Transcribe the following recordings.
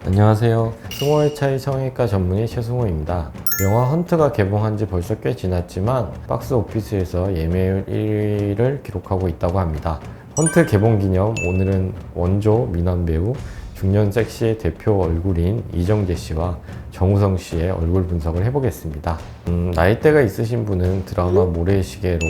안녕하세요. 승호의 차이 성형외과 전문의 최승호입니다. 영화 헌트가 개봉한 지 벌써 꽤 지났지만 박스 오피스에서 예매율 1위를 기록하고 있다고 합니다. 헌트 개봉 기념 오늘은 원조 미남 배우 중년 섹시의 대표 얼굴인 이정재 씨와 정우성 씨의 얼굴 분석을 해보겠습니다. 나이대가 있으신 분은 드라마 모래시계로,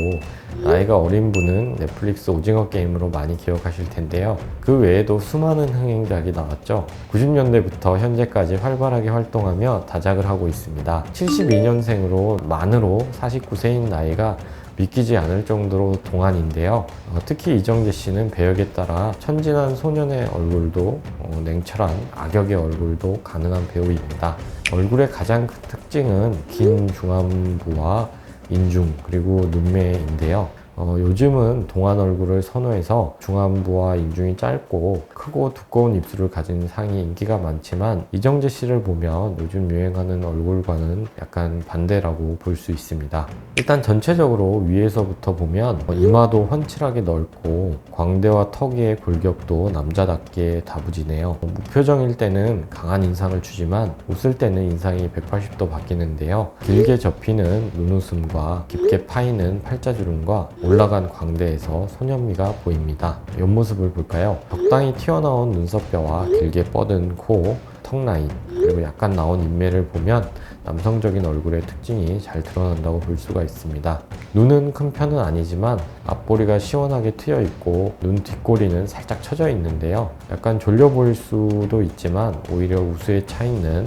나이가 어린 분은 넷플릭스 오징어 게임으로 많이 기억하실 텐데요. 그 외에도 수많은 흥행작이 나왔죠. 90년대부터 현재까지 활발하게 활동하며 다작을 하고 있습니다. 72년생으로 만으로 49세인 나이가 믿기지 않을 정도로 동안인데요. 특히 이정재 씨는 배역에 따라 천진한 소년의 얼굴도 냉철한 악역의 얼굴도 가능한 배우입니다. 얼굴의 가장 큰 특징은 긴 중안부와 인중 그리고 눈매인데요. 요즘은 동안 얼굴을 선호해서 중안부와 인중이 짧고 크고 두꺼운 입술을 가진 상이 인기가 많지만 이정재 씨를 보면 요즘 유행하는 얼굴과는 약간 반대라고 볼 수 있습니다. 일단 전체적으로 위에서부터 보면 이마도 훤칠하게 넓고 광대와 턱의 골격도 남자답게 다부지네요. 무표정일 때는 강한 인상을 주지만 웃을 때는 인상이 180도 바뀌는데요. 길게 접히는 눈웃음과 깊게 파이는 팔자주름과 올라간 광대에서 소년미가 보입니다. 옆모습을 볼까요? 적당히 튀어나온 눈썹뼈와 길게 뻗은 코, 턱 라인, 그리고 약간 나온 인매를 보면 남성적인 얼굴의 특징이 잘 드러난다고 볼 수가 있습니다. 눈은 큰 편은 아니지만 앞보리가 시원하게 트여 있고 눈 뒷꼬리는 살짝 처져 있는데요. 약간 졸려 보일 수도 있지만 오히려 우수에 차 있는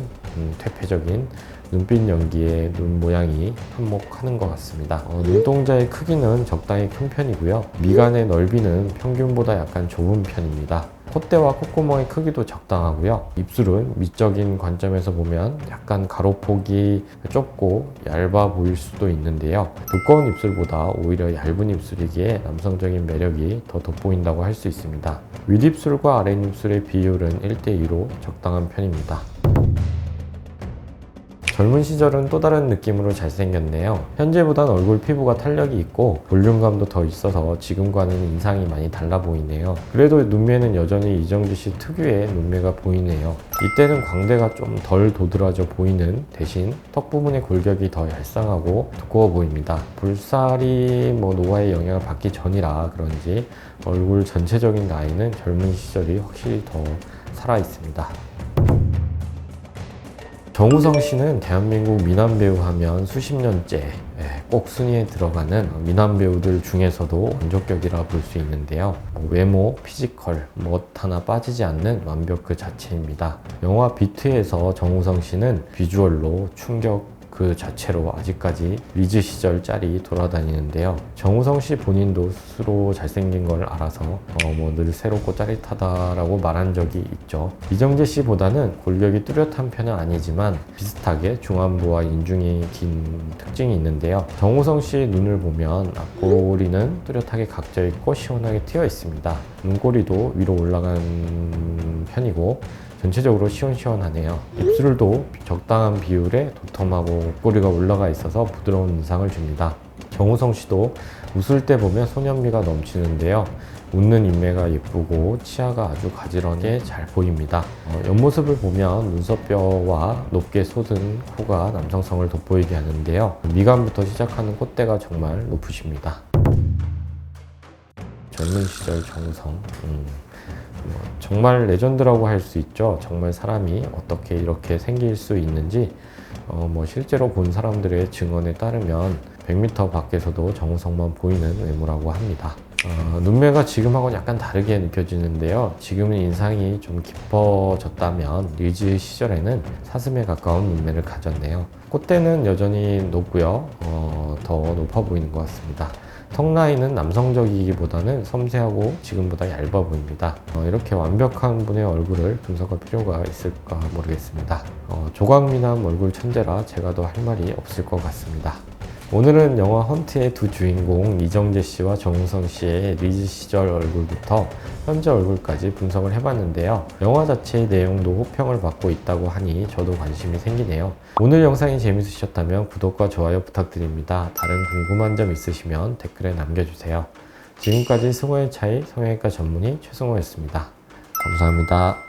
퇴폐적인 눈빛 연기에 눈 모양이 한몫하는 것 같습니다. 눈동자의 크기는 적당히 큰 편이고요. 미간의 넓이는 평균보다 약간 좁은 편입니다. 콧대와 콧구멍의 크기도 적당하고요. 입술은 미적인 관점에서 보면 약간 가로폭이 좁고 얇아 보일 수도 있는데요. 두꺼운 입술보다 오히려 얇은 입술이기에 남성적인 매력이 더 돋보인다고 할 수 있습니다. 윗입술과 아랫입술의 비율은 1대2로 적당한 편입니다. 젊은 시절은 또 다른 느낌으로 잘생겼네요. 현재보단 얼굴 피부가 탄력이 있고 볼륨감도 더 있어서 지금과는 인상이 많이 달라 보이네요. 그래도 눈매는 여전히 이정재 씨 특유의 눈매가 보이네요. 이때는 광대가 좀 덜 도드라져 보이는 대신 턱 부분의 골격이 더 얄쌍하고 두꺼워 보입니다. 볼살이 노화의 영향을 받기 전이라 그런지 얼굴 전체적인 라인은 젊은 시절이 확실히 더 살아 있습니다. 정우성 씨는 대한민국 미남 배우 하면 수십 년째 꼭 순위에 들어가는 미남 배우들 중에서도 원조격이라 볼 수 있는데요. 외모, 피지컬, 멋 하나 빠지지 않는 완벽 그 자체입니다. 영화 비트에서 정우성 씨는 비주얼로 충격 그 자체로 아직까지 리즈 시절 짤이 돌아다니는데요. 정우성 씨 본인도 스스로 잘생긴 걸 알아서 늘 새롭고 짜릿하다라고 말한 적이 있죠. 이정재 씨보다는 골격이 뚜렷한 편은 아니지만 비슷하게 중안부와 인중이 긴 특징이 있는데요. 정우성 씨 눈을 보면 앞꼬리는 뚜렷하게 각져 있고 시원하게 트여 있습니다. 눈꼬리도 위로 올라간 편이고 전체적으로 시원시원하네요. 입술도 적당한 비율에 도톰하고 꼬리가 올라가 있어서 부드러운 인상을 줍니다. 정우성 씨도 웃을 때 보면 소년미가 넘치는데요. 웃는 인매가 예쁘고 치아가 아주 가지런하게 잘 보입니다. 옆모습을 보면 눈썹뼈와 높게 솟은 코가 남성성을 돋보이게 하는데요. 미간부터 시작하는 콧대가 정말 높으십니다. 젊은 시절 정우성 정말 레전드라고 할 수 있죠. 정말 사람이 어떻게 이렇게 생길 수 있는지 실제로 본 사람들의 증언에 따르면 100m 밖에서도 정우성만 보이는 외모라고 합니다. 눈매가 지금하고는 약간 다르게 느껴지는데요. 지금은 인상이 좀 깊어졌다면 리즈 시절에는 사슴에 가까운 눈매를 가졌네요. 콧대는 여전히 높고요. 더 높아 보이는 것 같습니다. 턱 라인은 남성적이기보다는 섬세하고 지금보다 얇아 보입니다. 이렇게 완벽한 분의 얼굴을 분석할 필요가 있을까 모르겠습니다. 조각미남 얼굴 천재라 제가 더 할 말이 없을 것 같습니다. 오늘은 영화 헌트의 두 주인공 이정재 씨와 정우성 씨의 리즈 시절 얼굴부터 현재 얼굴까지 분석을 해봤는데요. 영화 자체의 내용도 호평을 받고 있다고 하니 저도 관심이 생기네요. 오늘 영상이 재밌으셨다면 구독과 좋아요 부탁드립니다. 다른 궁금한 점 있으시면 댓글에 남겨주세요. 지금까지 승호의 차이 성형외과 전문의 최승호였습니다. 감사합니다.